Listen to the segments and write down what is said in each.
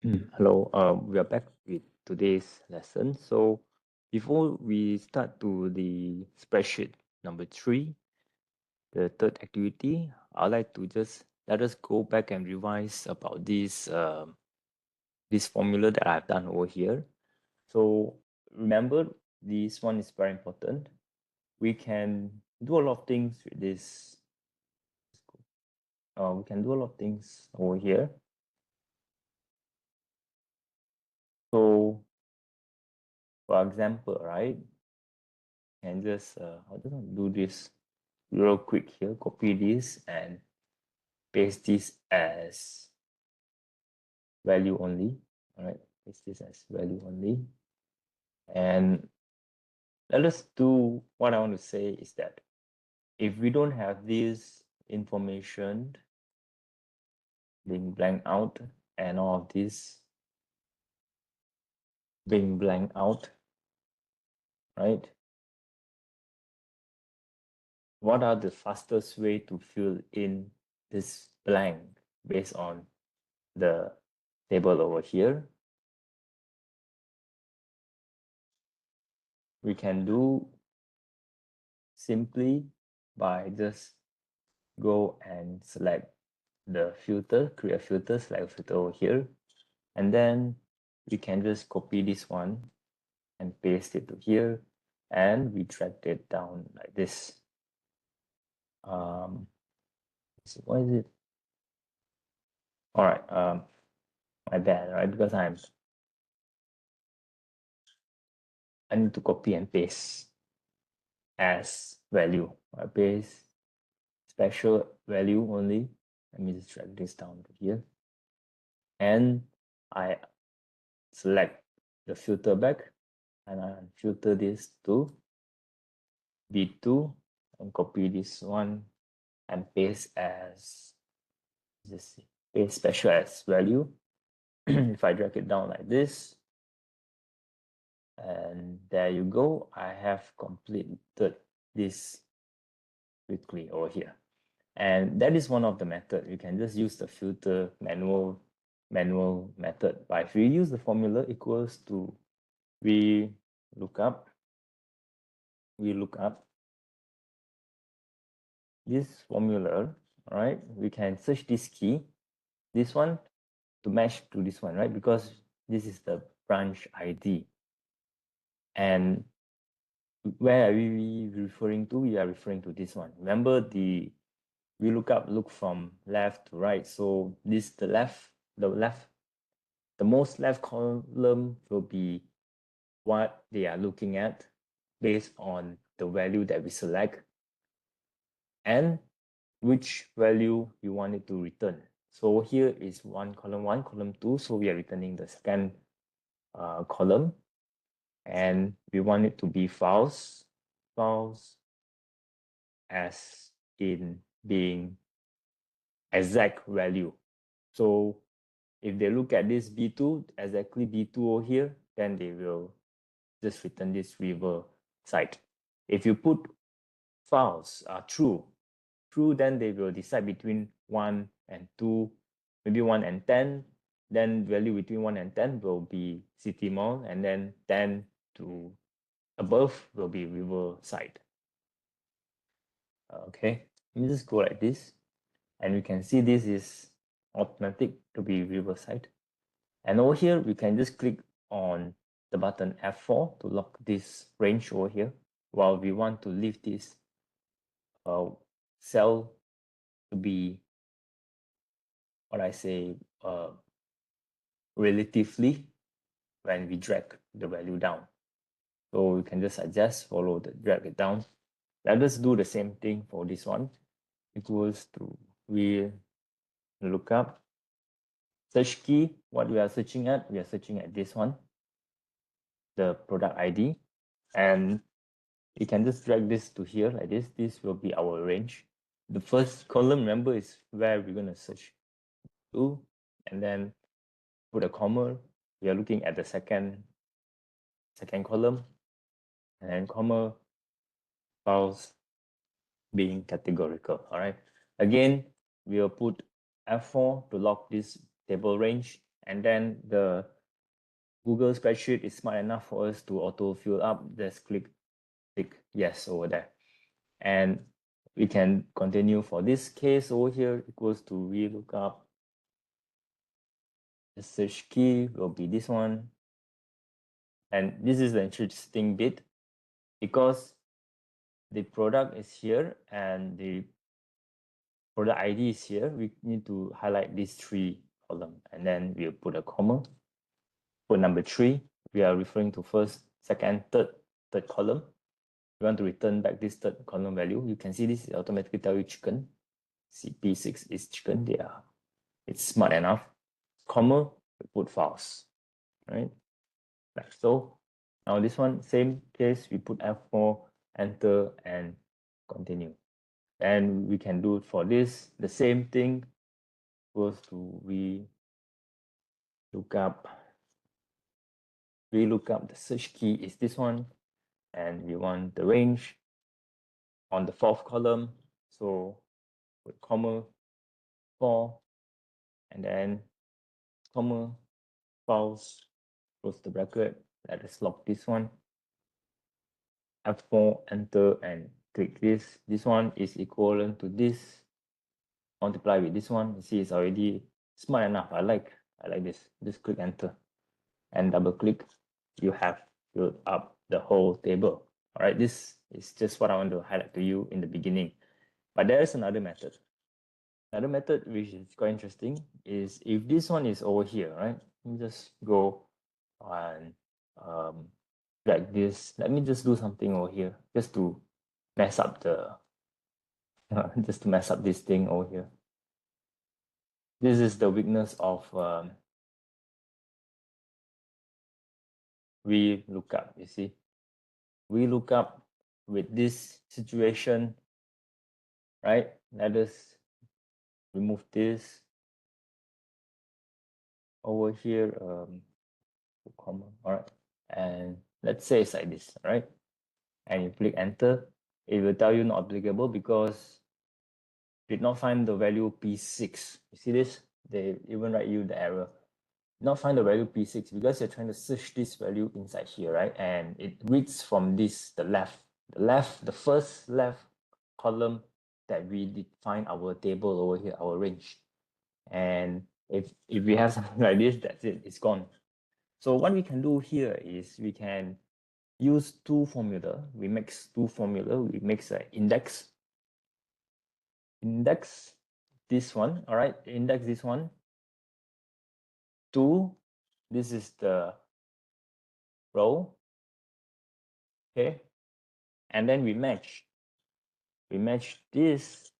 Hello, we are back with today's lesson. So before we start to the spreadsheet number 3, the third activity, I'd like to just let us go back and revise about this formula that I've done over here. So remember, this one is very important. We can do a lot of things with this. We can do a lot of things over here. So for example, right, and just I'll just do this real quick here. Copy this and paste this as value only. All right, paste this as value only. And let us do what I want to say is that if we don't have this information being blank out and all of this being blank out, right? What are the fastest way to fill in this blank based on the table over here? We can do simply by just go and select the filter, create a filter, select a filter over here, and then we can just copy this one and paste it to here, and we drag it down like this. What is it? All right, my bad, right? Because I need to copy and paste as value. I paste special value only. Let me just drag this down to here, and I select the filter back, and I filter this to B2 and copy this one and paste as just paste special as value. If I drag it down like this, and there you go, I have completed this quickly over here. And that is one of the method. You can just use the filter manual method. But if you use the formula equals to VLOOKUP this formula, right? We can search this key, this one, to match to this one, right? Because this is the branch ID. And where are we referring to? We are referring to this one. Remember, the VLOOKUP look from left to right. So this the most left column will be what they are looking at based on the value that we select and which value we want it to return. So here is column 1, column 2. So we are returning the second column, and we want it to be false as in being exact value. So if they look at this B2, exactly B2 over here, then they will just return this river side. If you put false, true, then they will decide between 1 and 2, maybe 1 and 10. Then value between 1 and 10 will be city mall, and then 10 to above will be river side. Okay, let me just go like this, and we can see this is automatic to be river side. And over here, we can just click on the button F4 to lock this range over here, while we want to leave this cell to be what I say relatively when we drag the value down. So we can just adjust, follow the drag it down. Let us do the same thing for this one. Equals to we look up search key. What we are searching at, we are searching at this one, the product ID, and you can just drag this to here like this. This will be our range. The first column, remember, is where we're going to search to, and then put a comma. We are looking at the second column, and then comma, false being categorical. All right. Again, we will put F4 to lock this table range, and then the Google spreadsheet is smart enough for us to auto fill up. Just click yes over there. And we can continue for this case over here equals to VLOOKUP. The search key will be this one. And this is the interesting bit because the product is here and the product ID is here. We need to highlight these three columns and then we'll put a comma. For number 3, we are referring to first, second, third column. We want to return back this third column value. You can see this automatically tell you chicken. CP6 is chicken. It's smart enough. Comma, we put false, right? Like so. Now this one, same case, we put F4, enter, and continue. And we can do it for this. The same thing goes to VLOOKUP. VLOOKUP, the search key is this one. And we want the range on the 4th column. So with comma 4 and then comma false, close the bracket. Let us lock this one. F4, enter, and click this. This one is equivalent to this. Multiply with this one. You see, it's already smart enough. I like this. Just click enter and double click. You have filled up the whole table. All right, this is just what I want to highlight to you in the beginning. But there is another method. Another method which is quite interesting is if this one is over here, right? Let me just go and drag this. Let me just do something over here just to mess up the just to mess up this thing over here. This is the weakness of VLOOKUP. You see, VLOOKUP with this situation, right? Let us remove this over here. Comma, all right, and let's say it's like this, right? And you click enter, it will tell you not applicable because did not find the value P6. You see this? They even write you the error. Not find the value P6 because you're trying to search this value inside here, right? And it reads from this, the first left column that we define our table over here, our range. And if we have something like this, that's it, it's gone. So what we can do here is we can use two formula. We mix two formula. We mix an index this one, all right, index this one. 2, this is the row, okay, and then we match this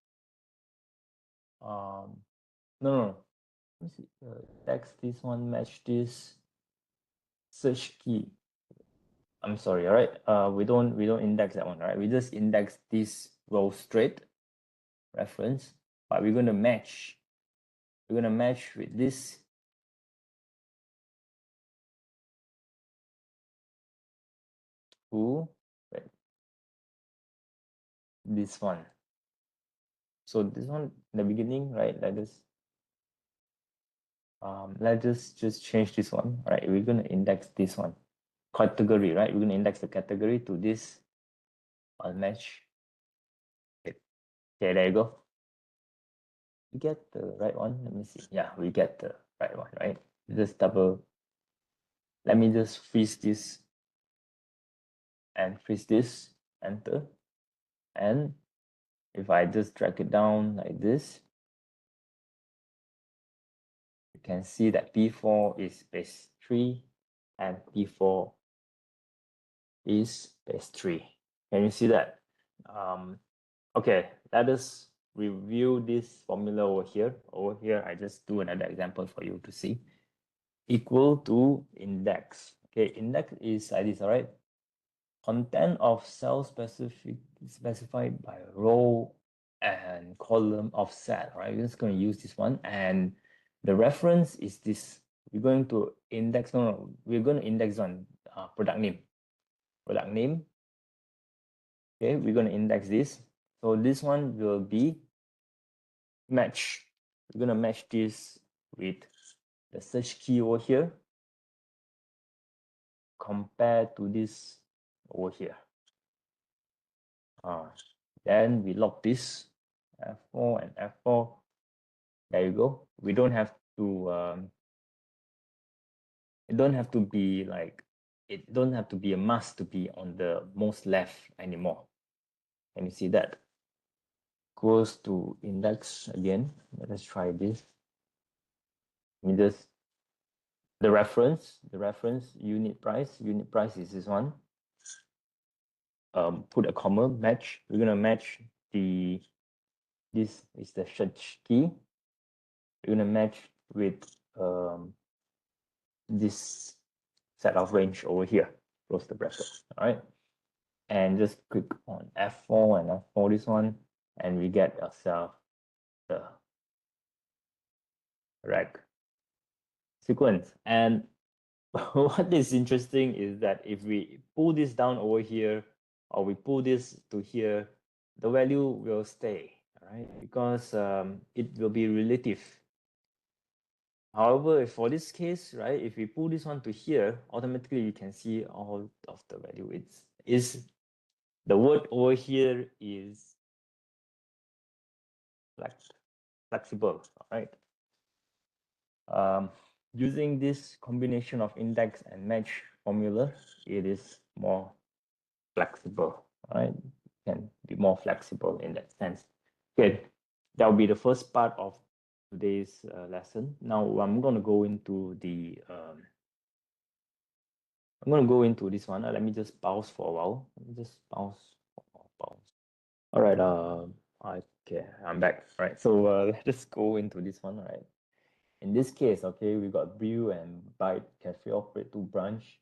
no, let me see, index this one, match this search key. I'm sorry, all right, we don't index that one, all right, we just index this row straight reference, but we're going to match with this to this one. So this one in the beginning, right? Let's just change this one. All right, we're gonna index this one. Category, right? We're gonna index the category to this. I'll match. Okay, there you go. We get the right one. Let me see. Yeah, we get the right one, right? Just double. Let me just freeze this and freeze this. Enter. And if I just drag it down like this, you can see that P4 is base 3 and P4 is base 3. Can you see that? Okay, let us review this formula over here. Over here, I just do another example for you to see. Equal to index. Okay, index is like this, all right? Content of cell specified by row and column offset, right? We're just going to use this one. And the reference is this. We're going to index, we're going to index on product name. Product name. Okay, we're going to index this. So this one will be match. We're going to match this with the search key over here compared to this over here. Then we log this F4 and F4. There you go. We don't have to it don't have to be like, it don't have to be a must to be on the most left anymore. Can you see that? Goes to index again. Let's try this. We just the reference unit price is this one. Put a comma, match. We're gonna match this is the search key. We're gonna match with this set of range over here. Close the bracket. All right, and just click on F4 and F4 this one, and we get ourselves the rec sequence. And what is interesting is that if we pull this down over here, or we pull this to here, the value will stay, right? Because it will be relative. However, for this case, right, if we pull this one to here, automatically you can see all of the value. Is the word over here is flexible, all right? Using this combination of index and match formula, it is more flexible, right? Can be more flexible in that sense. Okay, that will be the first part of today's lesson. Now I'm going to go into the I'm going to go into this one. Let me just pause for a while. Let me just pause. All right. Okay, I'm back. All right. So let's just go into this one. All right. In this case, okay, we got brew and byte cafe operate to branch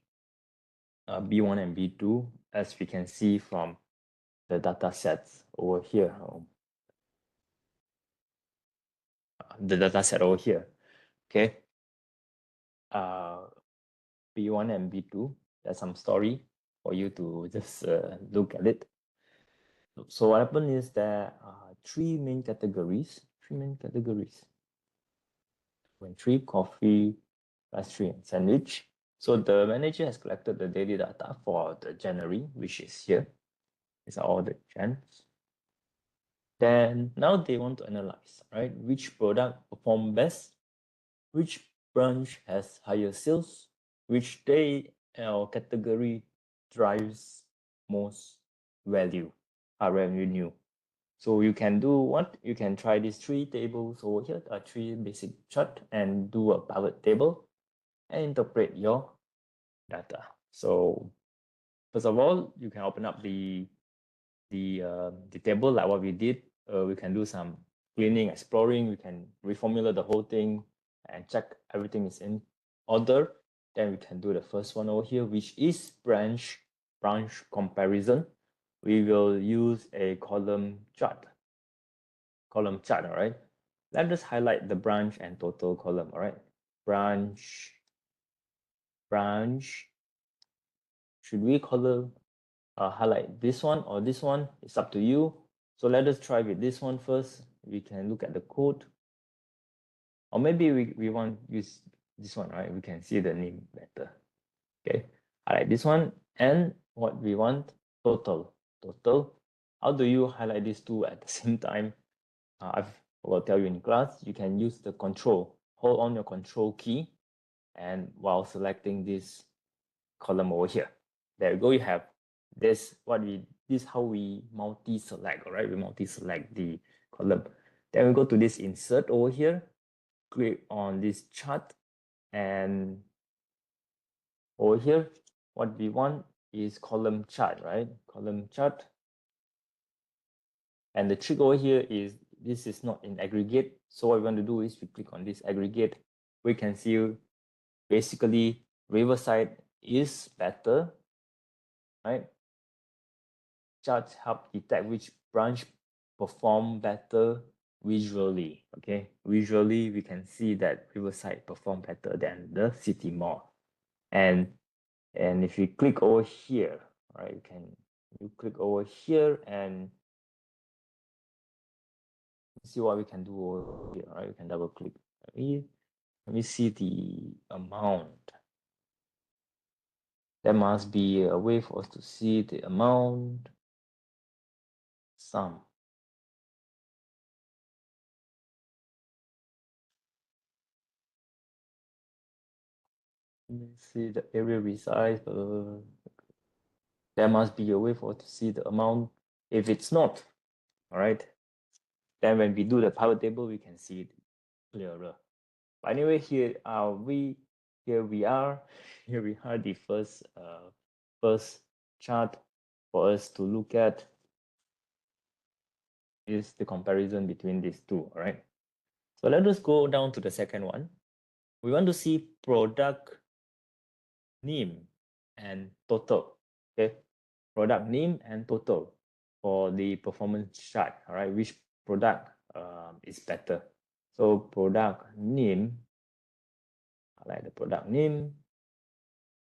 B1 and B2, as we can see from the data sets over here. The data set over here. Okay. B1 and B2. There's some story for you to just look at it. So what happened is there are three main categories. When 3 coffee, pastry, and sandwich. So the manager has collected the daily data for the January, which is here. These are all the gens. Then now they want to analyze, right? Which product performed best, which branch has higher sales, which day or category drives most revenue. So you can do what? You can try these 3 tables over here, 3 basic chart, and do a pivot table and interpret your data. So first of all, you can open up the table like what we did. We can do some cleaning, exploring. We can reformulate the whole thing and check everything is in order. Then we can do the first one over here, which is branch comparison. We will use a column chart. All right. Let us highlight the branch and total column. All right, branch. Should we highlight this one or this one? It's up to you. So let us try with this one first. We can look at the code, or maybe we want to use this one, right? We can see the name better. Okay, highlight this one, and what we want, total. How do you highlight these two at the same time? I will tell you in class. You can use the control. Hold on your control key, and while selecting this column over here, there you go. You have this. This how we multi-select. All right, we multi-select the column. Then we go to this insert over here. Click on this chart, and over here, what we want is column chart, right? Column chart. And the trick over here is this is not in aggregate. So what we want to do is we click on this aggregate. We can see basically Riverside is better, right? Charts help detect which branch perform better visually. Okay, visually we can see that Riverside perform better than the City Mall. And if you click over here, right, you click over here and see what we can do over here. Right, you can double click. let me see the amount. There must be a way for us to see the amount sum. Let me see the area resize. There must be a way for us to see the amount. If it's not, all right, then when we do the pivot table, we can see it clearer. But anyway, here we are. Here we are, the first chart for us to look at is the comparison between these two. All right. So let us go down to the second one. We want to see product name and total. Okay, product name and total for the performance chart. All right, which product is better? So product name, I like the product name,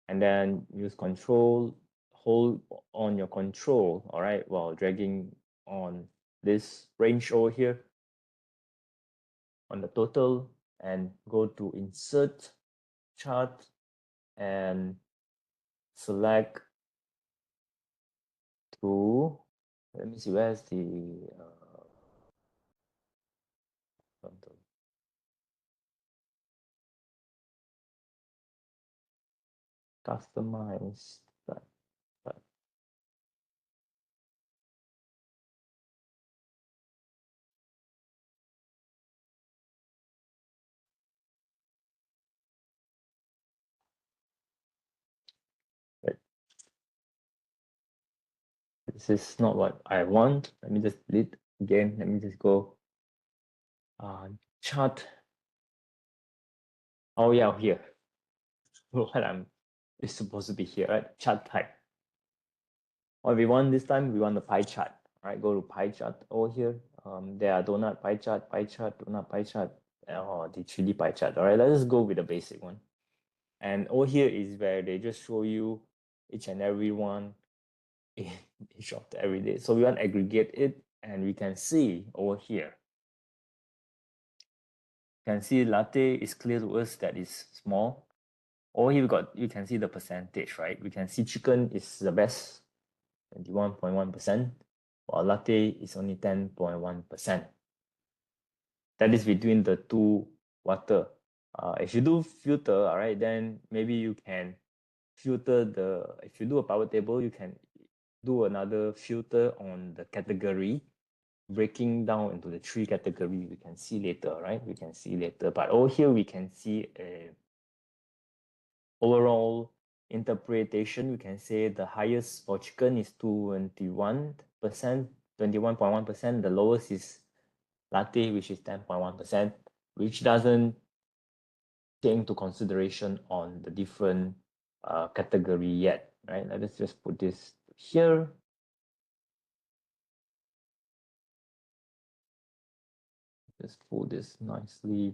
and then use control, hold on your control, all right, while dragging on this range over here on the total, and go to insert chart and select to, let me see, where's the customize that. This is not what I want. Let me just delete again. Let me just go chart. Oh yeah, here. What it's supposed to be here, right? Chart type. What we want this time, we want the pie chart. All right, go to pie chart over here. There are donut pie chart, donut pie chart, or the chili pie chart. All right, let's go with the basic one. And over here is where they just show you each and every one in each of the everyday. So we want to aggregate it, and we can see over here. You can see latte is clear to us that is small. Over here you can see the percentage, right? We can see chicken is the best, 21.1%, while latte is only 10.1%. That is between the two water. If you do filter, all right, then maybe you can filter if you do a power table, you can do another filter on the category, breaking down into the three categories. We can see later, right? We can see later. But over here, we can see a overall interpretation. We can say the highest for chicken is 21%, 21.1%. The lowest is latte, which is 10.1%, which doesn't take into consideration on the different category yet, right? Let's just put this here. Just pull this nicely.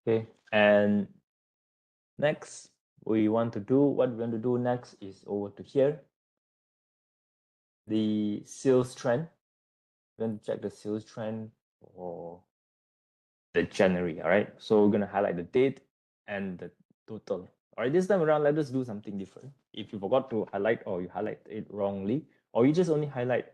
Okay, and next what we want to do next is over to here, the sales trend. We're going to check the sales trend for the January. All right, so we're going to highlight the date and the total. All right, this time around, let us do something different. If you forgot to highlight, or you highlight it wrongly, or you just only highlight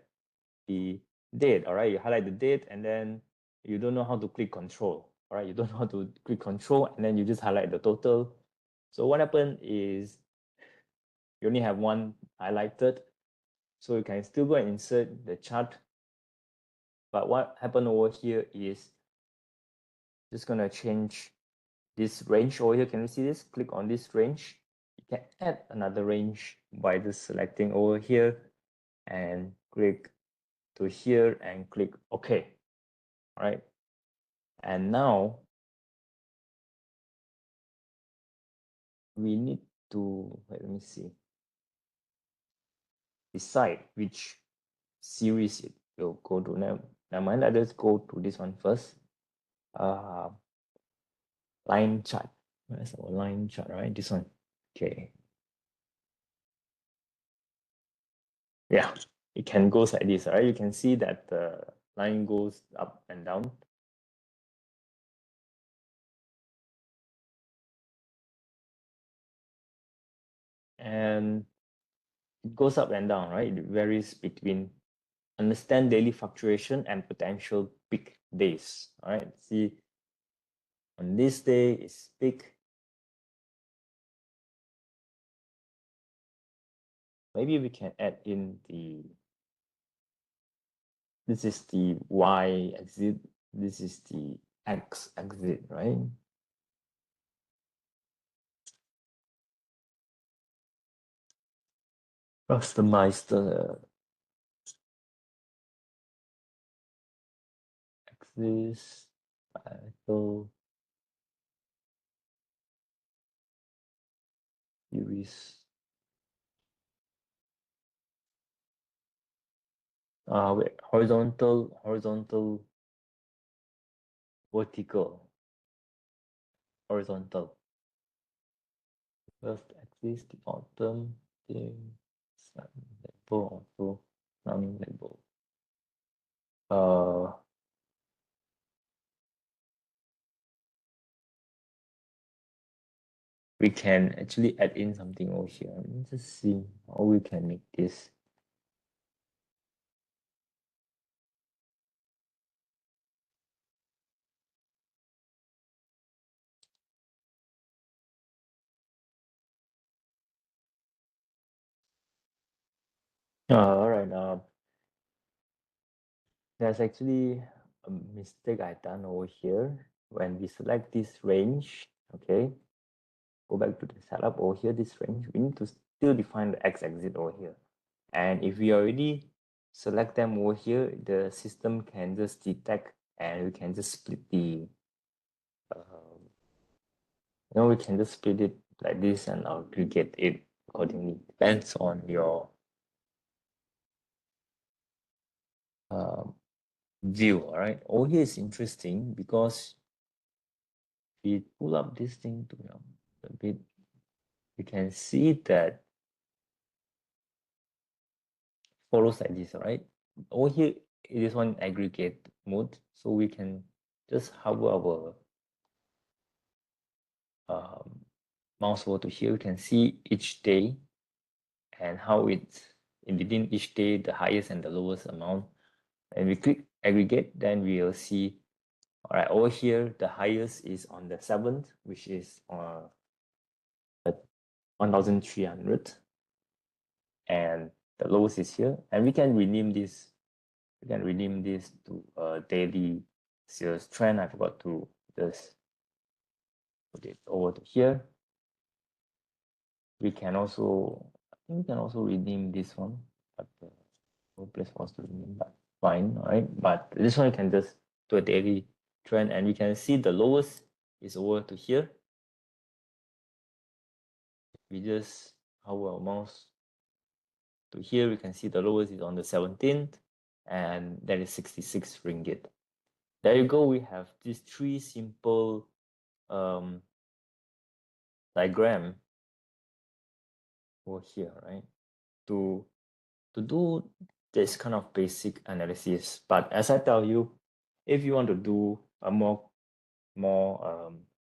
the date, all right, you highlight the date and then you don't know how to click control. All right, you don't know how to click control, and then you just highlight the total. So what happened is you only have one highlighted, so you can still go and insert the chart. But what happened over here is just gonna change this range over here. Can you see this? Click on this range. You can add another range by just selecting over here and click to here and click OK. All right. And now we need to, let me see, decide which series it will go to. Never mind, let's go to this one first. Line chart. Where's our line chart, right? This one. Okay. Yeah, it can go like this, right? You can see that the line goes up and down. and it goes up and down, right? It varies between understand daily fluctuation and potential peak days. All right, see on this day is peak. Maybe we can add in this is the Y exit, this is the X exit, right? Customize the axis, title, series. Wait, horizontal, vertical, horizontal. First axis, the bottom, thing, label, also non-label. We can actually add in something over here. Let's just see how we can make this. All right. There's actually a mistake I done over here. When we select this range, okay, go back to the setup over here, this range, we need to still define the X exit over here. And if we already select them over here, the system can just detect and we can just split the, we can just split it like this and aggregate it accordingly. Depends on your view. All right, over here is interesting because we pull up this thing to a bit, you can see that follows like this. All right, over here it is one aggregate mode, so we can just hover our mouse over to here. You can see each day and how it's in within each day the highest and the lowest amount, and we click aggregate, then we will see, all right, over here the highest is on the 7th, which is 1300, and the lowest is here, and we can rename this to a daily sales trend. I forgot to just put it over to here. We can also, rename this one, but no place for us to rename, but fine. All right, but this one you can just do a daily trend, and we can see the lowest is over to here. We just hover our mouse to here, we can see the lowest is on the 17th, and that is 66 ringgit. There you go. We have these three simple diagram over here, right? To do this kind of basic analysis. But as I tell you, if you want to do a more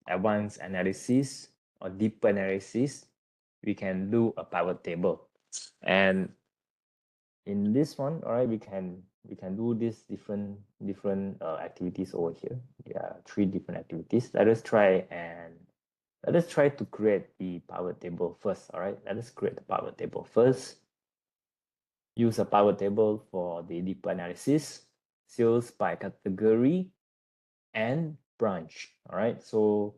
advanced analysis or deeper analysis, we can do a pivot table. And in this one, all right, we can do these different activities over here. Yeah, 3 different activities. Let us try to create the pivot table first. All right, let us create the pivot table first. Use a pivot table for the deeper analysis, sales by category and branch. All right, so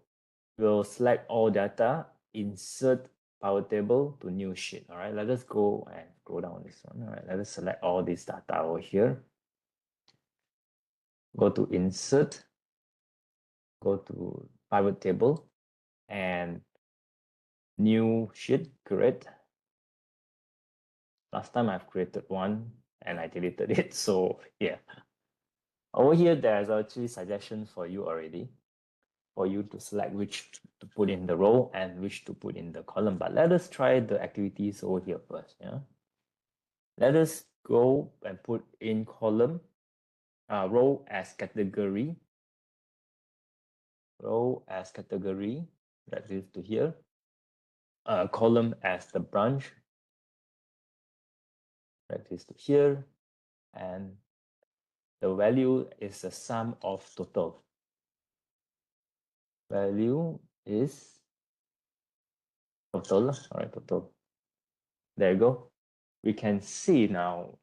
we'll select all data, insert pivot table to new sheet. All right, let us go and scroll down this one. All right, let us select all this data over here. Go to insert, go to pivot table, and new sheet, create. Last time I've created one and I deleted it, so yeah. Over here, there's actually suggestions for you already, for you to select which to put in the row and which to put in the column. But let us try the activities over here first. Yeah. Let us go and put in column, row as category, that is to here. column as the branch. Drag this to here, and the value is the sum of total. Value is total. All right, total. There you go. We can see now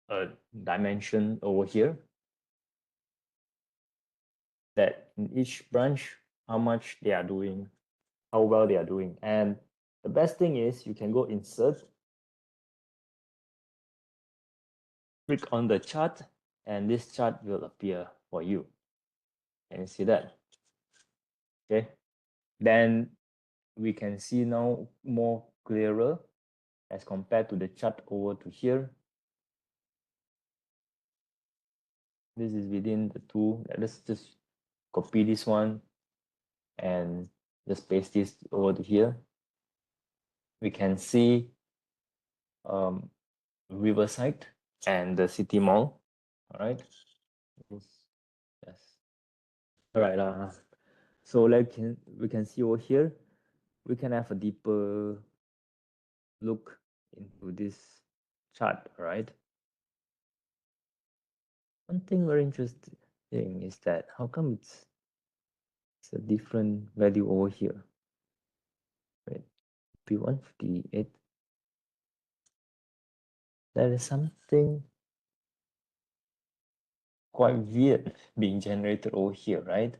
a dimension over here that in each branch, how much they are doing, how well they are doing. And the best thing is you can go insert, click on the chart, and this chart will appear for you. Can you see that? Okay. Then we can see now more clearer as compared to the chart over to here. This is within the two. Let's just copy this one and just paste this over to here. We can see Riverside and the City Mall. All right. Yes. All right. So we can see over here, we can have a deeper look into this chart. All right. One thing very interesting is that how come it's a different value over here? Wait, P158. There is something quite weird being generated over here, right?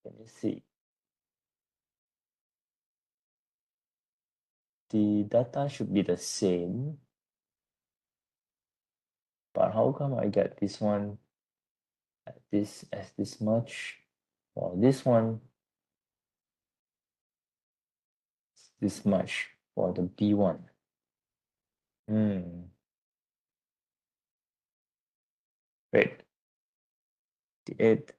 Can you see? The data should be the same, but how come I get this one at this much, while this one is this much for the B1? Wait, the 8.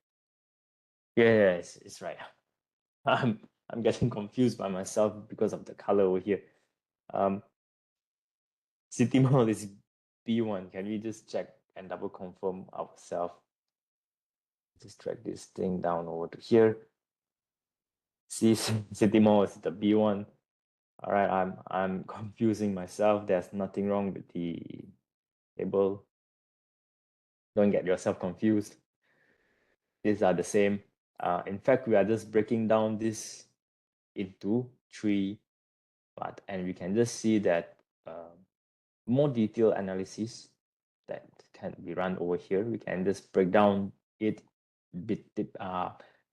Yes, it's right. I'm getting confused by myself because of the color over here. City Mall is B1. Can we just check and double confirm ourselves? Just drag this thing down over to here. See, City Mall is the B1. All right, I'm confusing myself. There's nothing wrong with the table. Don't get yourself confused. These are the same. In fact, we are just breaking down this into 3 parts, and we can just see that more detailed analysis that can be run over here. We can just break down it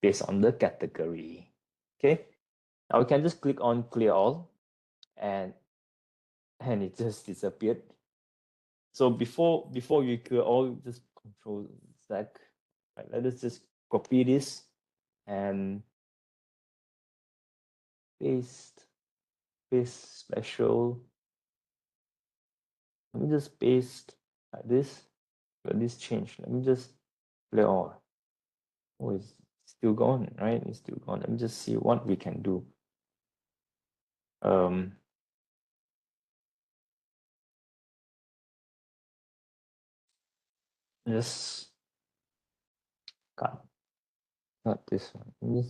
based on the category. Okay, now we can just click on clear all, and it just disappeared. So before you clear all, just Control Z. Right, let us just copy this and paste special. Let me just paste like this. Got this change. Let me just clear all. Oh, it's still gone, right? It's still gone. Let me just see what we can do. Just cut this one. Let me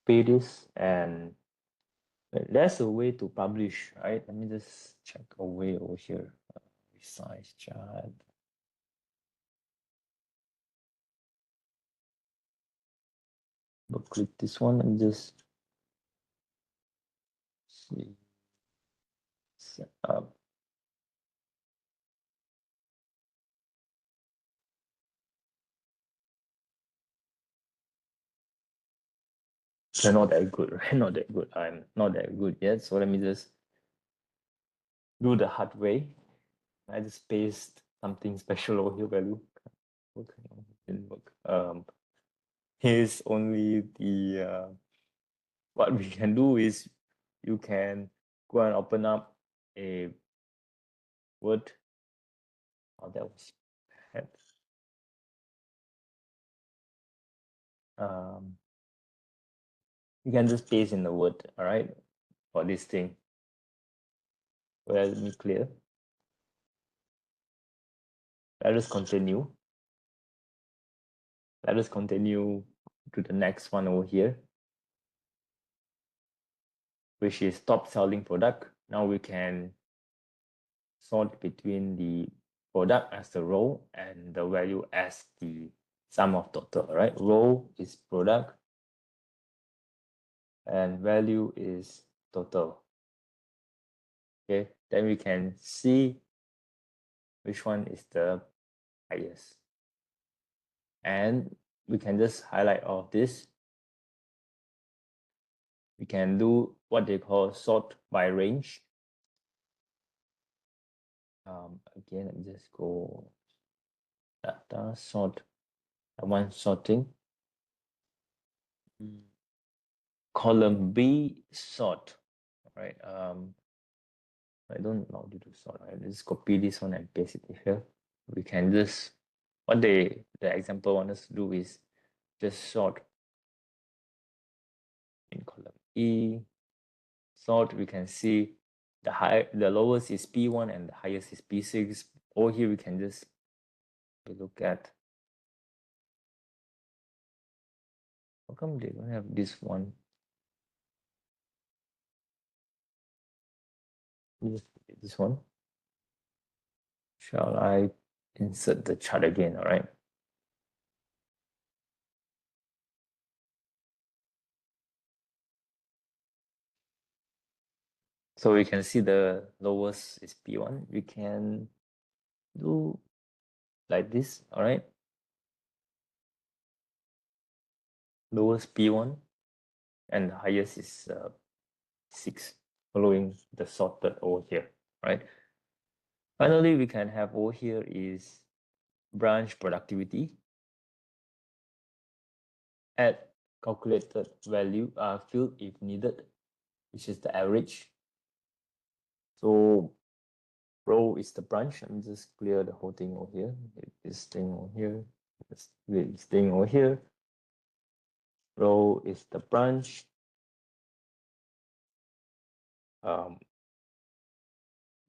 pay this, and there's a way to publish, right? Let me just check a way over here. Resize chart. But click this one and just see set up. They're not that good, right? Not that good. I'm not that good yet. So let me just do the hard way. I just paste something special over here, value. Didn't work. Here's only the what we can do is you can go and open up a Word. Oh, that was you can just paste in the Word, all right, for this thing. Let me clear. Let us continue. Let us continue to the next one over here, which is top selling product. Now we can sort between the product as the row and the value as the sum of total, right? Row is product and value is total. Okay, then we can see which one is the highest. And we can just highlight all of this. We can do what they call sort by range. Again, let me just go data sort. I want sorting. Column B sort. All right. I don't know how to do sort. Right? Just copy this one and paste it here. We can just what the example want us to do is just sort in column E. Sort, we can see the lowest is P1 and the highest is P6. Over here we can just look at, how come they don't have this one? This one. Shall I insert the chart again? All right. So we can see the lowest is P1. We can do like this, all right? Lowest P1 and the highest is 6, following the sorted over here, right? Finally, we can have over here is branch productivity. Add calculated value field if needed, which is the average. So row is the branch. Let me just clear the whole thing over here. This thing over here. This thing over here. Row is the branch.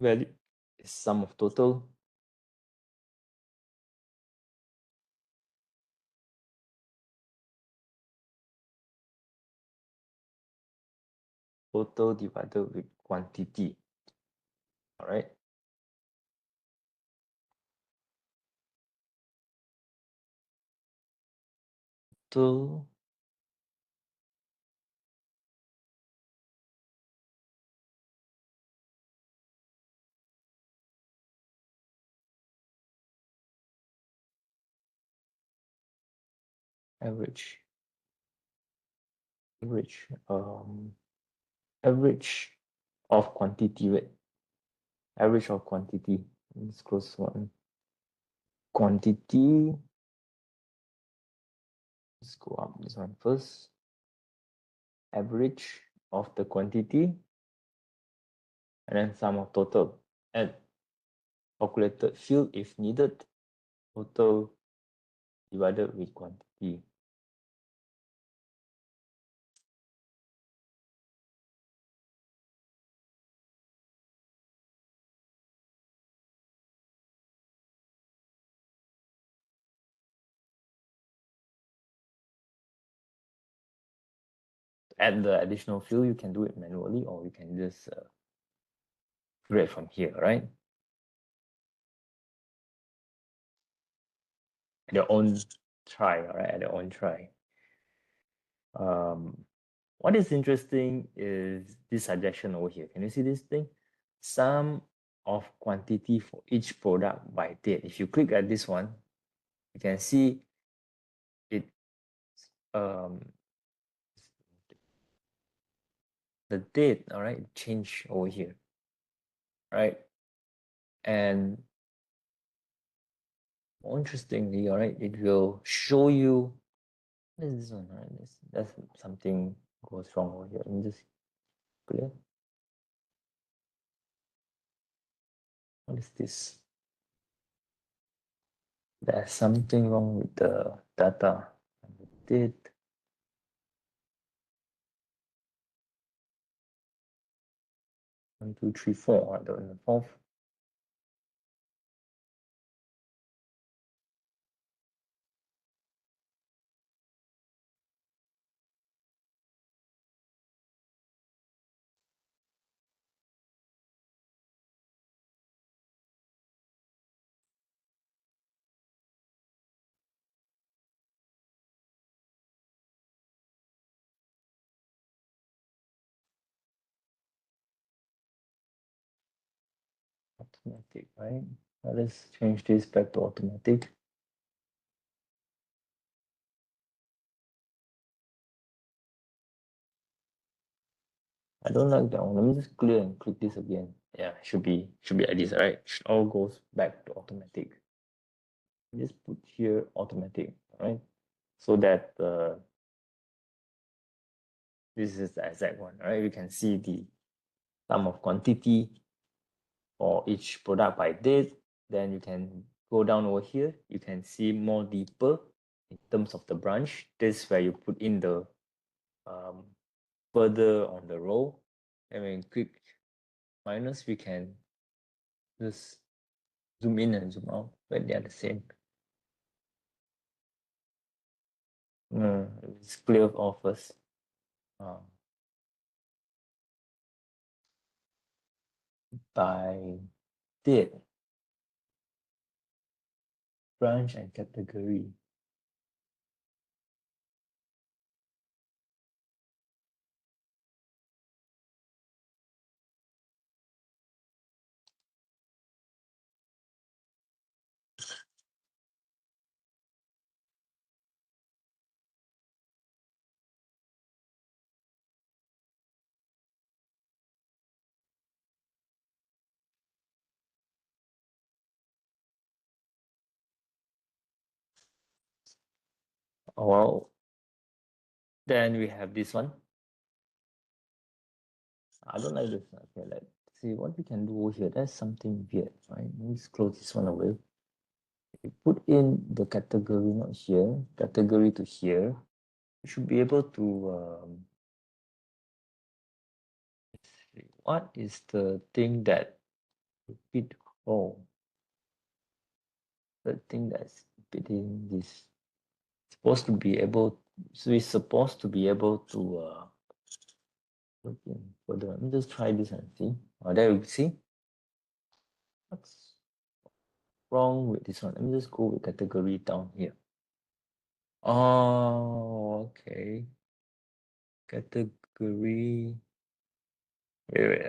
Value is sum of total. Total divided with quantity. All right. Total average. Average of quantity, right? Average of quantity. Let's close one. Quantity. Let's go up this one first. Average of the quantity and then sum of total. And calculated field if needed. Total divided with quantity. Add the additional field, you can do it manually or you can just grade from here, right? At your own try, all right? At your own try. What is interesting is this suggestion over here. Can you see this thing? Sum of quantity for each product by date. If you click at this one, you can see it the date, all right, change over here, right? And more interestingly, all right, it will show you what is this one, all right? That's something goes wrong over here. Let me just clear. What is this? There's something wrong with the data. Date. 1, 2, 3, 4. I don't know. 4. automatic, right? Let's change this back to automatic. I don't like that one. Let me just clear and click this again. Yeah, should be like this, right? It all goes back to automatic. Just put here automatic, right? So that this is the exact one, right? We can see the sum of quantity for each product by date. Then you can go down over here. You can see more deeper in terms of the branch. This is where you put in the further on the row. And when you click minus, we can just zoom in and zoom out, but they are the same. Let's clear off first. By date, branch and category. Well, then we have this one. I don't like this. Okay, let's see what we can do over here. That's something weird, right? Let's close this one away. We put in the category, not here, category to here. We should be able to what is the thing that repeat? Oh, the thing that's repeating this supposed to be able. So we're supposed to be able to look in further. Let me just try this and see. There you see. What's wrong with this one? Let me just go with category down here. Oh, okay. Category. Wait,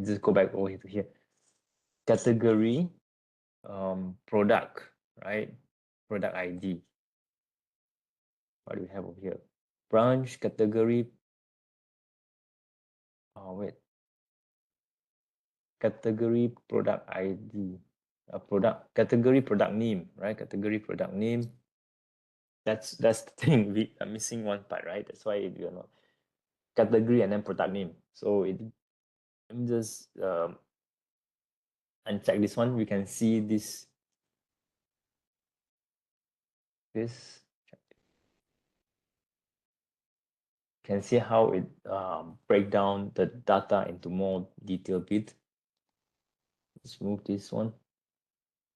just go back over here to here. Category, product, right? Product ID. What do we have over here? Branch category. Oh, wait. Category product ID. Product category product name, right? Category product name. That's the thing. We are missing one part, right? That's why you're not category and then product name. So let me just uncheck this one. We can see this can see how it break down the data into more detailed bit. Let's move this one.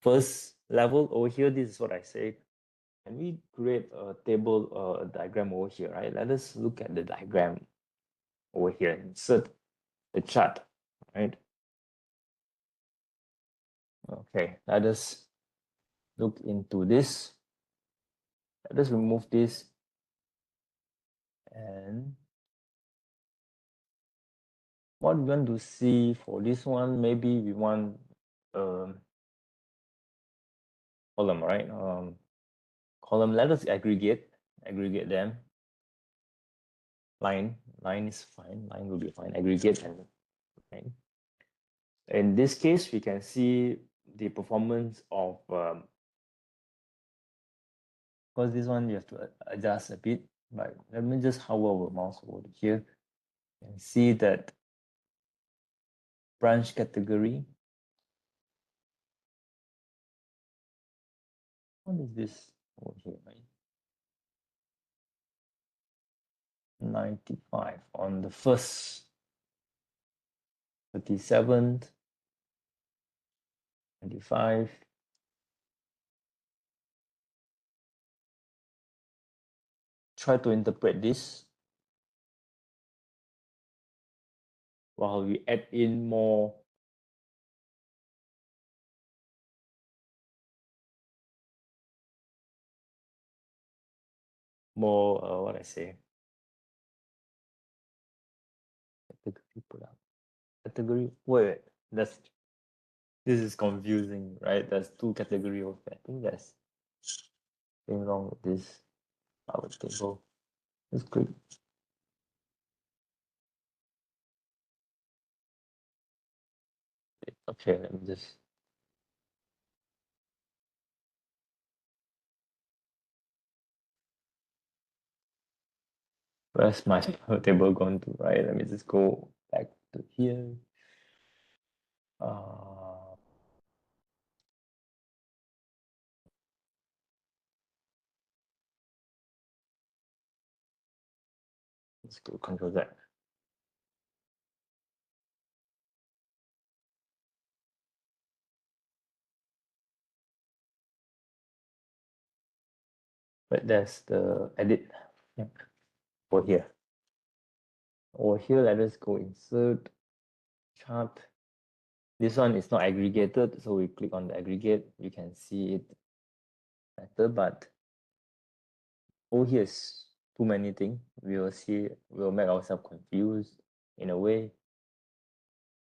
First level over here, this is what I said. Can we create a table or a diagram over here, right? Let us look at the diagram over here. Insert the chart, right? Okay, let us look into this. Let us remove this. And what we want to see for this one, maybe we want column, right? Column, let us aggregate them. Line is fine. Line will be fine. Aggregate and line. In this case, we can see the performance of because this one you have to adjust a bit. But let me just hover our mouse over here and see that branch category. What is this over here, right? 95 on the first, 37th, 95. Try to interpret this while we add in more what I say, category product. Category, wait, that's This is confusing, right? There's two categories of I think there's something wrong with this our table. Let's click. Okay, let me just where's my table gone to, right? Let me just go back to here. Let's go Control Z. But there's the edit. Yep. Over here. Over here, let us go insert chart. This one is not aggregated, so we click on the aggregate. You can see it better, but over here is too many things. We will see, we'll make ourselves confused in a way.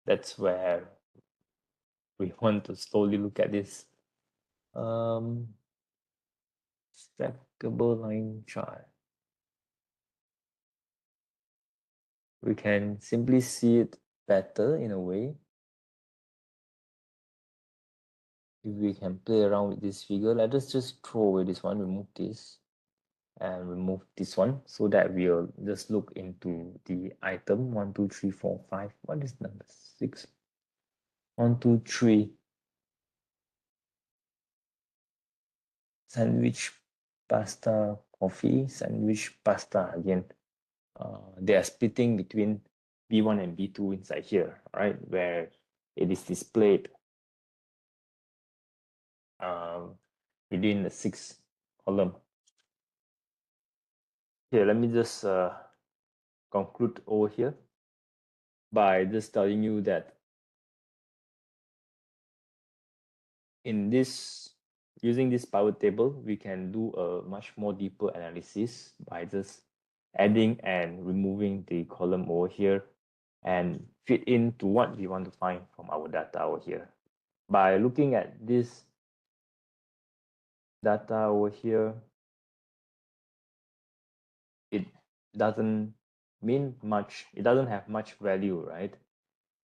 That's where we want to slowly look at this. Stackable line chart. We can simply see it better in a way. If we can play around with this figure, let us just throw away this one, remove this, and remove this one so that we'll just look into the item 1, 2, 3, 4, 5. What is number 6? 1, 2, 3. Sandwich, pasta, coffee, sandwich, pasta again. They are splitting between B1 and B2 inside here, right? Where it is displayed within the 6th column. Here, let me just conclude over here by just telling you that in this, using this pivot table, we can do a much more deeper analysis by just adding and removing the column over here and fit into what we want to find from our data over here. By looking at this data over here, it doesn't mean much, it doesn't have much value, right?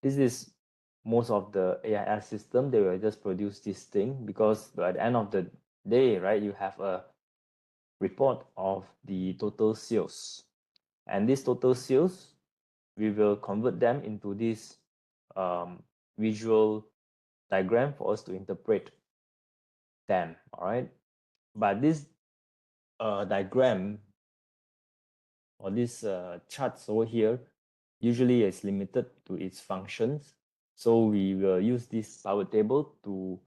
This is most of the AIS system, they will just produce this thing because at the end of the day, right, you have a report of the total sales. And this total sales, we will convert them into this visual diagram for us to interpret them, all right? But this diagram or this charts over here usually is limited to its functions. So we will use this power table to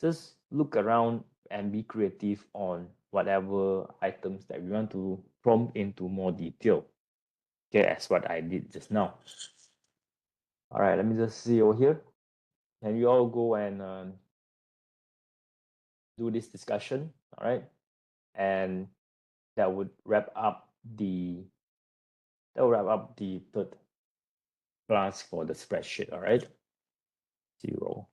just look around and be creative on whatever items that we want to prompt into more detail. Okay, as what I did just now. All right, let me just see over here. Can you all go and do this discussion? All right, and that would wrap up the third class for the spreadsheet. All right, 0.